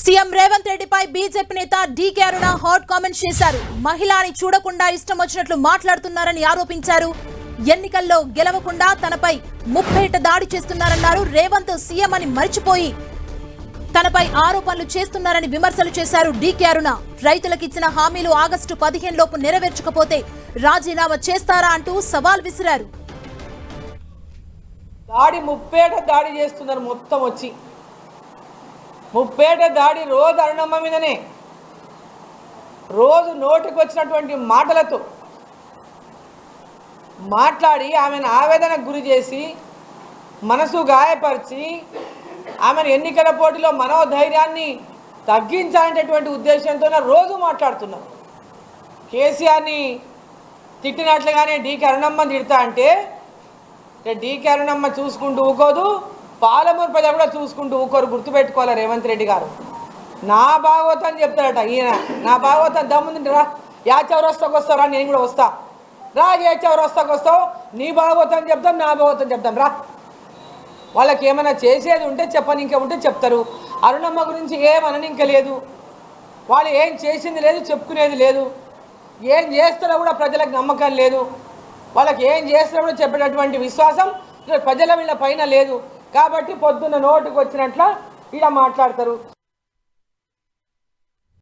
CM Revanth రెడ్డిపై BJP నేత DK అరుణ hot comments చేశారు. మహిళని చూడకుండా ఇష్టం వచ్చినట్లు మాట్లాడుతున్నారని ఆరోపించారు. ఎన్నికల్లో గెలవకుండా తనపై ముప్పేట దాడి చేస్తున్నారన్నారు. రేవంత్ సీఎం అని మర్చిపోయి తనపై ఆరోపణలు చేస్తున్నారని విమర్శలు చేశారు డీకే అరుణ. రైతులకు ఇచ్చిన హామీలు ఆగస్టు 15 లోపు నెరవేర్చకపోతే రాజీనామా చేస్తారా అంటూ సవాల్ విసిరారు. దాడి ముప్పేట దాడి చేస్తున్నారు. మొత్తం వచ్చి ముప్పేట దాడి రోజు అరుణమ్మ మీదనే, రోజు నోటికి వచ్చినటువంటి మాటలతో మాట్లాడి ఆమెను ఆవేదనకు గురి చేసి మనసు గాయపరిచి ఆమెను ఎన్నికల పోటీలో మనోధైర్యాన్ని తగ్గించాలనేటటువంటి ఉద్దేశంతో రోజు మాట్లాడుతున్నారు. కేసీఆర్ని తిట్టినట్లుగానే డీకే అరుణమ్మ తిడతా అంటే డీకే అరుణమ్మ చూసుకుంటూ ఊకోదు, పాలమూరు ప్రజలు కూడా చూసుకుంటూ ఊకోరు. గుర్తుపెట్టుకోవాలి రేవంత్ రెడ్డి గారు. నా భాగవతం చెప్తారట ఈయన. నా భాగవతం దమ్ముంది రా, యా చౌరస్తాకు వస్తావు రా, నేను కూడా వస్తా రా, ఏ చౌరస్తాకు వస్తావు, నీ భాగవతం చెప్తాం, నా భాగవతం చెప్తాం రా. వాళ్ళకి ఏమైనా చేసేది ఉంటే చెప్పని ఇంకా ఉంటే చెప్తారు. అరుణమ్మ గురించి ఏమనని ఇంకా లేదు, వాళ్ళు ఏం చేసింది లేదు, చెప్పుకునేది లేదు, ఏం చేస్తారో కూడా ప్రజలకు నమ్మకం లేదు. వాళ్ళకి ఏం చేస్తారో కూడా చెప్పేటటువంటి విశ్వాసం ప్రజల వీళ్ళ పైన లేదు. కాబట్టి పొద్దున్న నోటుకు వచ్చినట్ల ఇలా మాట్లాడతారు.